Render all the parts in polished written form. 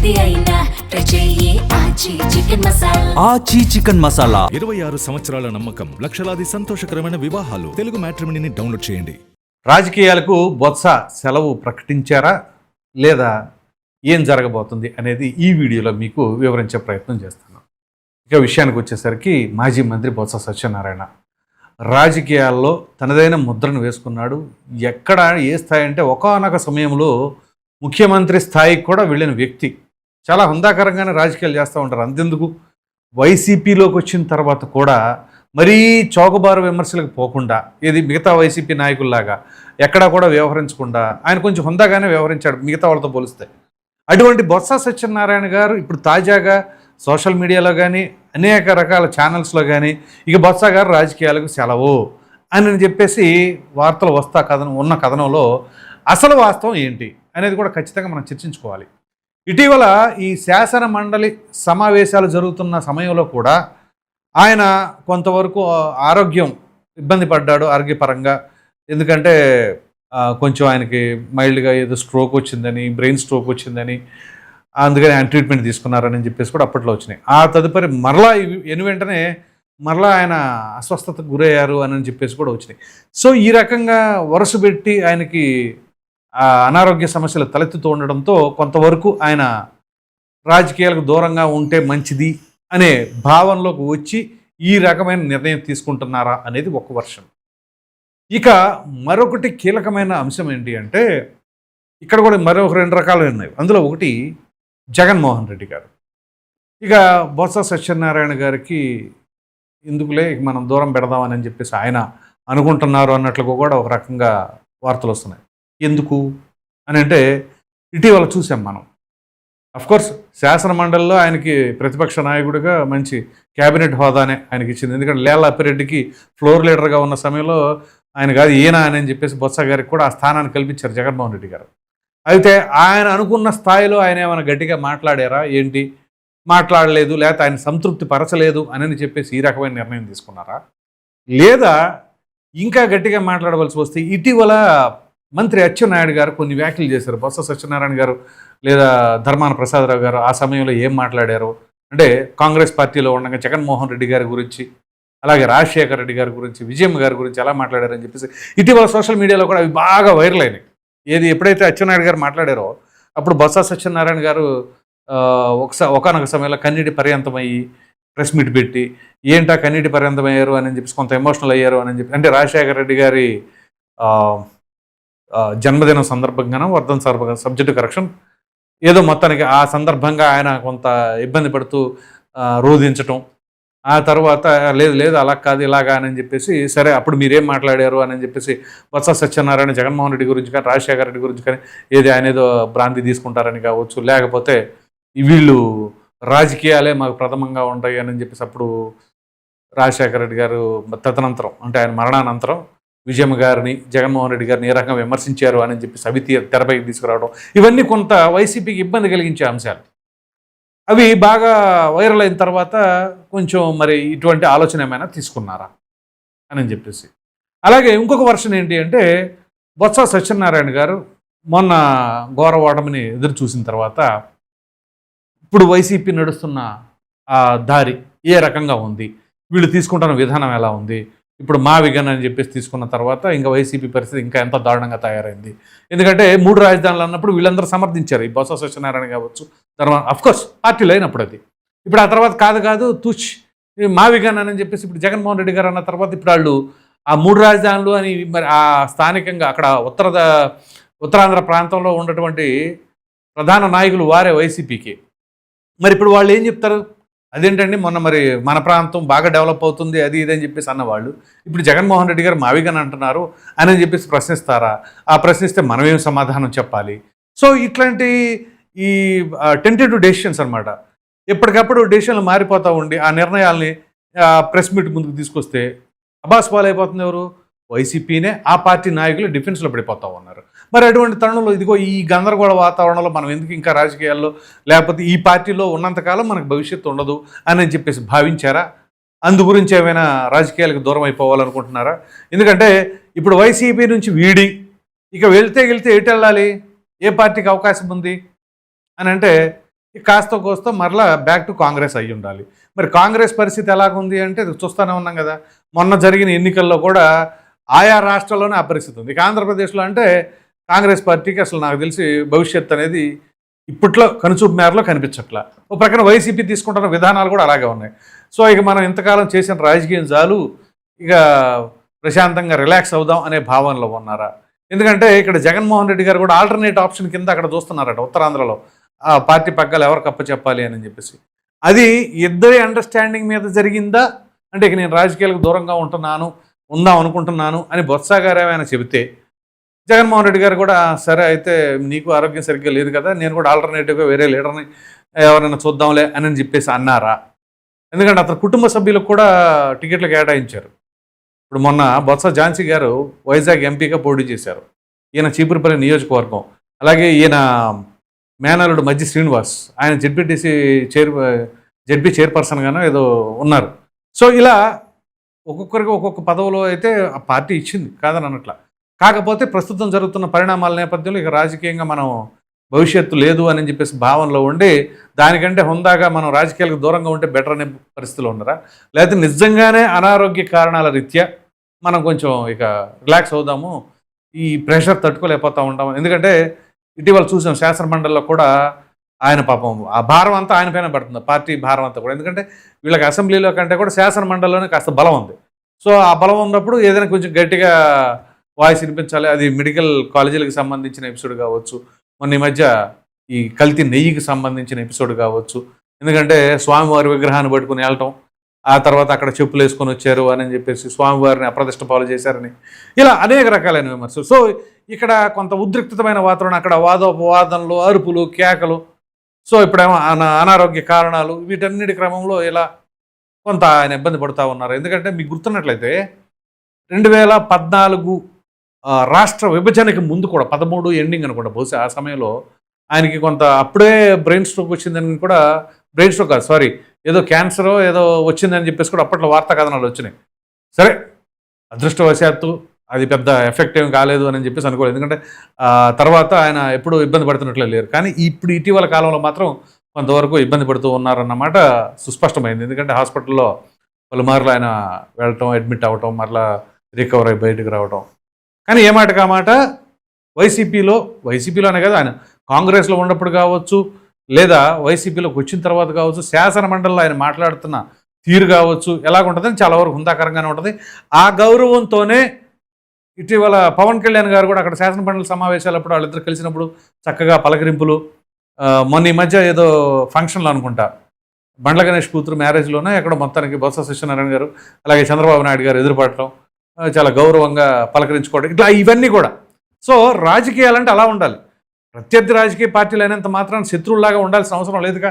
ఏది అయినా ట్రై చెయ్యి ఆచి చికెన్ మసాలా. ఆచి చికెన్ మసాలా 26 సంవత్సరాల నమ్మకం, లక్షలాది సంతోషకరమైన వివాహాలు. తెలుగు మ్యాట్రిమోనీని డౌన్లోడ్ చేయండి. రాజకీయాలకు బొత్స సెలవు ప్రకటించారా లేదా ఏం జరగబోతుంది అనేది ఈ వీడియోలో మీకు వివరించే ప్రయత్నం చేస్తున్నాను. ఇక విషయానికి వచ్చేసరికి మాజీ మంత్రి బొత్స సత్యనారాయణ రాజకీయాల్లో తనదైన ముద్రను వేసుకున్నాడు. ఎక్కడ ఏ స్థాయి అంటే ఒకానొక సమయంలో ముఖ్యమంత్రి స్థాయికి కూడా వెళ్ళిన వ్యక్తి. చాలా హుందాకరంగానే రాజకీయాలు చేస్తూ ఉంటారు. అంతెందుకు వైసీపీలోకి వచ్చిన తర్వాత కూడా మరీ చౌకబారు విమర్శలకు పోకుండా, ఇది మిగతా వైసీపీ నాయకుల్లాగా ఎక్కడా కూడా వ్యవహరించకుండా ఆయన కొంచెం హుందాగానే వ్యవహరించాడు మిగతా వాళ్ళతో పోలిస్తే. అటువంటి బొత్స సత్యనారాయణ గారు ఇప్పుడు తాజాగా సోషల్ మీడియాలో కానీ అనేక రకాల ఛానల్స్లో కానీ ఇక బొత్స గారు రాజకీయాలకు సెలవు అని చెప్పేసి వార్తలు ఉన్న కథనంలో అసలు వాస్తవం ఏంటి అనేది కూడా ఖచ్చితంగా మనం చర్చించుకోవాలి. ఇటీవల ఈ శాసన మండలి సమావేశాలు జరుగుతున్న సమయంలో కూడా ఆయన కొంతవరకు ఆరోగ్యం ఇబ్బంది పడ్డాడు ఆరోగ్యపరంగా. ఎందుకంటే కొంచెం ఆయనకి మైల్డ్గా ఏదో స్ట్రోక్ వచ్చిందని, బ్రెయిన్ స్ట్రోక్ వచ్చిందని, అందుకని ఆయన ట్రీట్మెంట్ తీసుకున్నారని చెప్పేసి కూడా అప్పట్లో వచ్చినాయి. ఆ తదుపరి మరలా వెంటనే మరలా ఆయన అస్వస్థతకు గురయ్యారు అని చెప్పేసి కూడా వచ్చినాయి. సో ఈ రకంగా వరుస పెట్టి ఆయనకి అనారోగ్య సమస్యలు తలెత్తుతూ ఉండడంతో కొంతవరకు ఆయన రాజకీయాలకు దూరంగా ఉంటే మంచిది అనే భావనలోకి వచ్చి ఈ రకమైన నిర్ణయం తీసుకుంటున్నారా అనేది ఒక వర్షం. ఇక మరొకటి కీలకమైన అంశం ఏంటి అంటే ఇక్కడ కూడా మరొక 2 రకాలు ఉన్నాయి. అందులో ఒకటి జగన్మోహన్ రెడ్డి గారు. ఇక బొత్స సత్యనారాయణ గారికి ఎందుకులే మనం దూరం పెడదామని చెప్పేసి ఆయన అనుకుంటున్నారు అన్నట్లుగా కూడా ఒక రకంగా వార్తలు వస్తున్నాయి. ఎందుకు అని అంటే ఇటీవల చూసాం మనం. అఫ్కోర్స్ శాసన మండలిలో ఆయనకి ప్రతిపక్ష నాయకుడిగా మంచి క్యాబినెట్ హోదానే ఆయనకి ఇచ్చింది. ఎందుకంటే లేళ్ల అప్పిరెడ్డికి ఫ్లోర్ లీడర్గా ఉన్న సమయంలో ఆయన కాదు ఈయన అని చెప్పేసి బొత్స గారికి కూడా ఆ స్థానాన్ని కల్పించారు జగన్మోహన్ రెడ్డి గారు. అయితే ఆయన అనుకున్న స్థాయిలో ఆయన ఏమైనా గట్టిగా మాట్లాడారా ఏంటి, మాట్లాడలేదు, లేకపోతే ఆయన సంతృప్తి పరచలేదు అని చెప్పేసి ఈ రకమైన నిర్ణయం తీసుకున్నారా, లేదా ఇంకా గట్టిగా మాట్లాడవలసి వస్తే ఇటీవల మంత్రి అచ్చెన్నాయుడు గారు కొన్ని వ్యాఖ్యలు చేశారు. బొత్స సత్యనారాయణ గారు లేదా ధర్మాన ప్రసాదరావు గారు ఆ సమయంలో ఏం మాట్లాడారు అంటే కాంగ్రెస్ పార్టీలో ఉండగా జగన్మోహన్ రెడ్డి గారి గురించి, అలాగే రాజశేఖర రెడ్డి గారి గురించి, విజయమ్మ గారి గురించి ఎలా మాట్లాడారని చెప్పేసి ఇటీవల సోషల్ మీడియాలో కూడా అవి బాగా వైరల్ అయినాయి. ఎప్పుడైతే అచ్చెన్నాయుడు గారు మాట్లాడారో అప్పుడు బొత్స సత్యనారాయణ గారు ఒకనొక సమయంలో కన్నీటి పర్యంతమయ్యి ప్రెస్ మీట్ పెట్టి ఏంటా కన్నీటి పర్యంతమయ్యారు అని చెప్పేసి కొంత ఎమోషనల్ అయ్యారు అని చెప్పి, అంటే రాజశేఖర రెడ్డి గారి జన్మదినం సందర్భంగానో వర్ధన్ సబ్జెక్టు కరెక్షన్ ఏదో మొత్తానికి ఆ సందర్భంగా ఆయన కొంత ఇబ్బంది పడుతూ రోధించటం, ఆ తర్వాత లేదు అలా కాదు ఇలాగా అని చెప్పేసి సరే అప్పుడు మీరేం మాట్లాడారు అని చెప్పేసి బొత్స సత్యనారాయణ జగన్మోహన్ రెడ్డి గురించి కానీ రాజశేఖర రెడ్డి గురించి కానీ ఆయన ఏదో భ్రాంతి తీసుకుంటారని కావచ్చు, లేకపోతే వీళ్ళు రాజకీయాలే మాకు ప్రథమంగా ఉంటాయి అని చెప్పేసి అప్పుడు రాజశేఖర రెడ్డి గారు తదనంతరం అంటే ఆయన మరణానంతరం విజయమ్మ గారిని జగన్మోహన్ రెడ్డి గారిని ఏ రకంగా విమర్శించారు అని చెప్పేసి అవి తెరపైకి తీసుకురావడం, ఇవన్నీ కొంత వైసీపీకి ఇబ్బంది కలిగించే అంశాలు. అవి బాగా వైరల్ అయిన తర్వాత కొంచెం మరి ఇటువంటి ఆలోచన ఏమైనా తీసుకున్నారా అని చెప్పేసి. అలాగే ఇంకొక వర్షన్ ఏంటి అంటే బొత్స సత్యనారాయణ గారు మొన్న ఘోర ఓటమిని ఎదురు చూసిన తర్వాత ఇప్పుడు వైసీపీ నడుస్తున్న ఆ దారి ఏ రకంగా ఉంది, వీళ్ళు తీసుకుంటున్న విధానం ఎలా ఉంది, ఇప్పుడు మా విగన్ అని చెప్పేసి తీసుకున్న తర్వాత ఇంకా వైసీపీ పరిస్థితి ఇంకా ఎంత దారుణంగా తయారైంది. ఎందుకంటే 3 రాజధానులు అన్నప్పుడు వీళ్ళందరూ సమర్థించారు, ఈ బొత్స సత్యనారాయణ కావచ్చు అఫ్కోర్స్ పార్టీలు అయినప్పుడు అది. ఇప్పుడు ఆ తర్వాత కాదు మా విగన్ అని చెప్పేసి ఇప్పుడు జగన్మోహన్ రెడ్డి గారు అన్న తర్వాత ఇప్పుడు వాళ్ళు ఆ 3 రాజధానులు అని మరి ఆ స్థానికంగా అక్కడ ఉత్తరాంధ్ర ప్రాంతంలో ఉన్నటువంటి ప్రధాన నాయకులు వారే వైసీపీకి. మరి ఇప్పుడు వాళ్ళు ఏం చెప్తారు, అదేంటండి మొన్న మరి మన ప్రాంతం బాగా డెవలప్ అవుతుంది అది ఇదని చెప్పేసి అన్నవాళ్ళు ఇప్పుడు జగన్మోహన్ రెడ్డి గారు మావిగాని అంటున్నారు అని చెప్పేసి ప్రశ్నిస్తారా, ఆ ప్రశ్నిస్తే మనమేం సమాధానం చెప్పాలి. సో ఇట్లాంటి ఈ టెంటేటివ్ డెసిషన్స్ అనమాట. ఎప్పటికప్పుడు డెసిషన్లు మారిపోతూ ఉండి ఆ నిర్ణయాల్ని ప్రెస్ మీట్ ముందుకు తీసుకొస్తే అబాస్ పాలైపోతుంది ఎవరు, వైసీపీనే. ఆ పార్టీ నాయకులు డిఫెన్స్లో పడిపోతూ ఉన్నారు. మరి అటువంటి తరుణంలో ఇదిగో ఈ గందరగోళ వాతావరణంలో మనం ఎందుకు ఇంకా రాజకీయాల్లో, లేకపోతే ఈ పార్టీలో ఉన్నంతకాలం మనకు భవిష్యత్తు ఉండదు అని చెప్పేసి భావించారా? అందు గురించి ఏమైనా రాజకీయాలకు దూరం అయిపోవాలనుకుంటున్నారా? ఎందుకంటే ఇప్పుడు వైసీపీ నుంచి వీడి ఇక వెళ్తే ఎటు వెళ్ళాలి, ఏ పార్టీకి అవకాశం ఉంది అని అంటే కాస్త కోస్త మరలా బ్యాక్ టు కాంగ్రెస్ అయ్యి ఉండాలి. మరి కాంగ్రెస్ పరిస్థితి ఎలాగుంది అంటే చూస్తూనే ఉన్నాం కదా. మొన్న జరిగిన ఎన్నికల్లో కూడా ఆయా రాష్ట్రాల్లోనే ఆ పరిస్థితి ఉంది. ఇక ఆంధ్రప్రదేశ్లో అంటే కాంగ్రెస్ పార్టీకి అసలు నాకు తెలిసి భవిష్యత్తు అనేది ఇప్పట్లో కనుచూపు మేరలో కనిపించట్లా. ఓ ప్రక్కన వైసీపీ తీసుకుంటున్న విధానాలు కూడా అలాగే ఉన్నాయి. సో ఇక మనం ఇంతకాలం చేసిన రాజకీయం చాలు, ఇక ప్రశాంతంగా రిలాక్స్ అవుదాం అనే భావనలో ఉన్నారా? ఎందుకంటే ఇక్కడ జగన్మోహన్ రెడ్డి గారు కూడా ఆల్టర్నేట్ ఆప్షన్ కింద అక్కడ చూస్తున్నారట ఉత్తరాంధ్రలో, ఆ పార్టీ పగ్గాలు ఎవరు కప్పచెప్పాలి అని చెప్పేసి. అది ఇద్దరి అండర్స్టాండింగ్ మీద జరిగిందా అంటే ఇక నేను రాజకీయాలకు దూరంగా ఉందాం అనుకుంటున్నాను అని బొత్స గారు ఏమైనా చెబితే, జగన్మోహన్ రెడ్డి గారు కూడా సరే అయితే నీకు ఆరోగ్యం సరిగ్గా లేదు కదా, నేను కూడా ఆల్టర్నేటివ్గా వేరే లీడర్ని ఎవరైనా చూద్దాంలే అని చెప్పేసి అన్నారా? ఎందుకంటే అతని కుటుంబ సభ్యులకు కూడా టికెట్లు కేటాయించారు. ఇప్పుడు మొన్న బొత్స ఝాన్సీ గారు వైజాగ్ ఎంపీగా పోటీ చేశారు. ఈయన చీపురుపల్లి నియోజకవర్గం. అలాగే ఈయన మేనల్లుడు మధ్య శ్రీనివాస్, ఆయన జడ్పీ చైర్పర్సన్గానో ఏదో ఉన్నారు. సో ఇలా ఒక్కొక్కరికి ఒక్కొక్క పదవిలో అయితే ఆ పార్టీ ఇచ్చింది, కాదని అనట్లా. కాకపోతే ప్రస్తుతం జరుగుతున్న పరిణామాల నేపథ్యంలో ఇక రాజకీయంగా మనం భవిష్యత్తు లేదు అని చెప్పేసి భావనలో ఉండి, దానికంటే హుందాగా మనం రాజకీయాలకు దూరంగా ఉంటే బెటర్ అనే పరిస్థితిలో ఉన్నారా? లేకపోతే నిజంగానే అనారోగ్య కారణాల రీత్యా మనం కొంచెం ఇక రిలాక్స్ అవుదాము, ఈ ప్రెషర్ తట్టుకోలేకపోతూ ఉంటాము. ఎందుకంటే ఇటీవల చూసాం శాసనమండలిలో కూడా ఆయన పాపం ఆ భారం అంతా ఆయన పైన పడుతుంది, పార్టీ భారం అంతా కూడా. ఎందుకంటే వీళ్ళకి అసెంబ్లీలో కంటే కూడా శాసనమండలిలోనే కాస్త బలం ఉంది. సో ఆ బలం ఉన్నప్పుడు ఏదైనా కొంచెం గట్టిగా వాయిస్ వినిపించాలి. అది మెడికల్ కాలేజీలకు సంబంధించిన ఎపిసోడ్ కావచ్చు, మొన్న ఈ మధ్య ఈ కల్తీ నెయ్యికి సంబంధించిన ఎపిసోడ్ కావచ్చు. ఎందుకంటే స్వామివారి విగ్రహాన్ని పట్టుకుని వెళ్ళటం, ఆ తర్వాత అక్కడ చెప్పులు వేసుకొని వచ్చారు అని చెప్పేసి స్వామివారిని అప్రదిష్ట పాలు చేశారని, ఇలా అనేక రకాలైన విమర్శలు. సో ఇక్కడ కొంత ఉద్రిక్తమైన వాతావరణం, అక్కడ వాదోపవాదనలు, అరుపులు, కేకలు. సో ఇప్పుడేమో అనారోగ్య కారణాలు, వీటన్నిటి క్రమంలో ఇలా కొంత ఆయన ఇబ్బంది పడుతూ ఉన్నారు. ఎందుకంటే మీకు గుర్తున్నట్లయితే 2014 రాష్ట్ర విభజనకి ముందు కూడా 13 ఎండింగ్ అనుకుంటా బహుశా ఆ సమయంలో ఆయనకి కొంత అప్పుడే బ్రెయిన్ స్ట్రోక్ వచ్చిందని కూడా, బ్రెయిన్ స్ట్రోక్ కాదు సారీ, ఏదో క్యాన్సరో ఏదో వచ్చిందని చెప్పేసి కూడా అప్పట్లో వార్తా కథనాలు వచ్చినాయి. సరే అదృష్టవశాత్తు అది పెద్ద ఎఫెక్ట్ ఏం కాలేదు అని చెప్పేసి అనుకోలేదు. ఎందుకంటే తర్వాత ఆయన ఎప్పుడూ ఇబ్బంది పడుతున్నట్లే లేరు. కానీ ఇప్పుడు ఇటీవల కాలంలో మాత్రం కొంతవరకు ఇబ్బంది పడుతూ ఉన్నారన్నమాట స్పష్టమైంది. ఎందుకంటే హాస్పిటల్లో పలుమార్లు ఆయన వెళ్ళటం, అడ్మిట్ అవ్వటం, మరలా రికవర్ అయ్యి బయటకు రావటం. కానీ ఏ మాట కామాట వైసీపీలోనే కదా, ఆయన కాంగ్రెస్లో ఉన్నప్పుడు కావచ్చు, లేదా వైసీపీలోకి వచ్చిన తర్వాత కావచ్చు, శాసన మండలిలో ఆయన మాట్లాడుతున్న తీరు కావచ్చు ఎలాగుంటుందని చాలా వరకు హుందాకరంగానే ఉంటుంది. ఆ గౌరవంతోనే ఇటీవల పవన్ కళ్యాణ్ గారు కూడా అక్కడ శాసన మండలి సమావేశాలప్పుడు వాళ్ళిద్దరు కలిసినప్పుడు చక్కగా పలకరింపులు, మొన్న ఈ మధ్య ఏదో ఫంక్షన్లో అనుకుంటా బండ్ల గణేష్ కూతురు మ్యారేజ్లోనే ఎక్కడ మొత్తానికి బొత్స సత్యనారాయణ గారు అలాగే చంద్రబాబు నాయుడు గారు ఎదురుపడటం, చాలా గౌరవంగా పలకరించుకోవడం, ఇట్లా ఇవన్నీ కూడా. సో రాజకీయాలంటే అలా ఉండాలి. ప్రత్యర్థి రాజకీయ పార్టీలు అయినంత మాత్రాన్ని శత్రువులాగా ఉండాల్సిన అవసరం లేదుగా.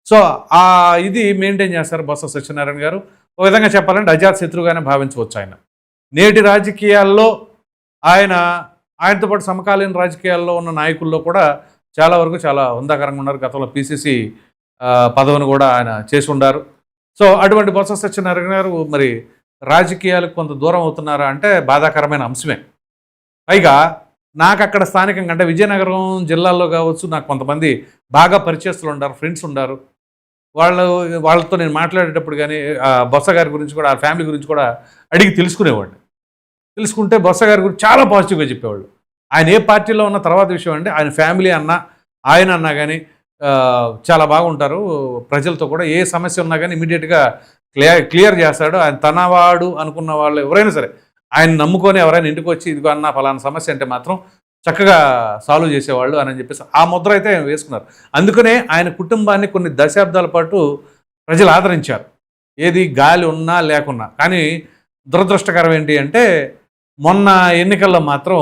సో ఆ ఇది మెయింటైన్ చేస్తారు బొత్స సత్యనారాయణ గారు. ఒక విధంగా చెప్పాలంటే అజాత్ శత్రువుగానే భావించవచ్చు ఆయన. నేటి రాజకీయాల్లో ఆయనతో పాటు సమకాలీన రాజకీయాల్లో ఉన్న నాయకుల్లో కూడా చాలా వరకు చాలా హుందాకరంగా ఉన్నారు. గతంలో పిసిసి పదవిని కూడా ఆయన చేసి ఉండారు. సో అటువంటి బొత్స సత్యనారాయణ గారు మరి రాజకీయాలకు కొంత దూరం అవుతున్నారా అంటే బాధాకరమైన అంశమే. పైగా నాకు అక్కడ స్థానికంగా అంటే విజయనగరం జిల్లాలో కావచ్చు, నాకు కొంతమంది బాగా పరిచయస్తులు ఉన్నారు, ఫ్రెండ్స్ ఉన్నారు. వాళ్ళతో నేను మాట్లాడేటప్పుడు కానీ బొత్స గారి గురించి కూడా, ఆ ఫ్యామిలీ గురించి కూడా అడిగి తెలుసుకునేవాడిని. తెలుసుకుంటే బొత్స గారి గురించి చాలా పాజిటివ్గా చెప్పేవాళ్ళు. ఆయన ఏ పార్టీలో ఉన్న తర్వాత విషయం అంటే ఆయన ఫ్యామిలీ ఆయన అన్నా కానీ చాలా బాగుంటారు. ప్రజలతో కూడా ఏ సమస్య ఉన్నా కానీ ఇమీడియట్గా క్లియర్ చేస్తాడు. ఆయన తనవాడు అనుకున్న వాళ్ళు ఎవరైనా సరే ఆయన నమ్ముకొని ఎవరైనా ఇంటికి వచ్చి ఇదిగో అన్న ఫలానా సమస్య అంటే మాత్రం చక్కగా సాల్వ్ చేసేవాళ్ళు అని చెప్పేసి ఆ ముద్ర అయితే ఆయన వేసుకున్నారు. అందుకనే ఆయన కుటుంబాన్ని కొన్ని దశాబ్దాల పాటు ప్రజలు ఆదరించారు, ఏది గాలి ఉన్నా లేకున్నా. కానీ దురదృష్టకరం ఏంటి అంటే మొన్న ఎన్నికల్లో మాత్రం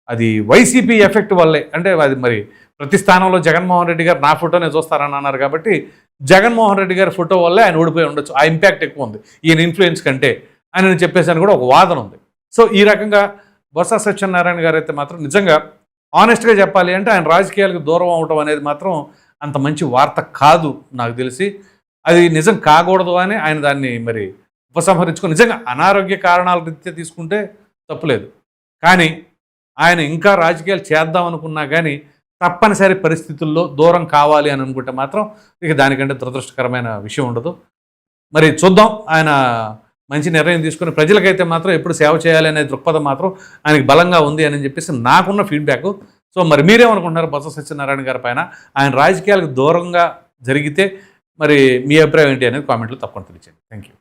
అది వైసీపీ ఎఫెక్ట్ వల్లే, అంటే అది మరి ప్రతి స్థానంలో జగన్మోహన్ రెడ్డి గారు నా ఫోటోనే చూస్తారని అన్నారు కాబట్టి జగన్మోహన్ రెడ్డి గారి ఫోటో వల్లే ఆయన ఓడిపోయి ఉండొచ్చు, ఆ ఇంపాక్ట్ ఎక్కువ ఉంది ఈయన ఇన్ఫ్లుయెన్స్ కంటే అని చెప్పేసి కూడా ఒక వాదన ఉంది. సో ఈ రకంగా బొత్స సత్యనారాయణ గారు అయితే మాత్రం నిజంగా ఆనెస్ట్గా చెప్పాలి అంటే ఆయన రాజకీయాలకు దూరం అవటం అనేది మాత్రం అంత మంచి వార్త కాదు నాకు తెలిసి. అది నిజం కాకూడదు అని ఆయన దాన్ని మరి ఉపసంహరించుకొని నిజంగా అనారోగ్య కారణాల రీత్యా తీసుకుంటే తప్పులేదు. కానీ ఆయన ఇంకా రాజకీయాలు చేద్దాం అనుకున్నా కానీ తప్పనిసరి పరిస్థితుల్లో దూరం కావాలి అని అనుకుంటే మాత్రం ఇక దానికంటే దురదృష్టకరమైన విషయం ఉండదు. మరి చూద్దాం, ఆయన మంచి నిర్ణయం తీసుకుని ప్రజలకైతే మాత్రం ఎప్పుడు సేవ చేయాలి అనే దృక్పథం మాత్రం ఆయనకి బలంగా ఉంది అని చెప్పేసి నాకున్న ఫీడ్బ్యాక్. సో మరి మీరేమనుకుంటున్నారు బొత్స సత్యనారాయణ గారి పైన? ఆయన రాజకీయాలకు దూరంగా జరిగితే మరి మీ అభిప్రాయం ఏంటి అనేది కామెంట్లో తప్పకుండా తెలియజేయండి. Thank you.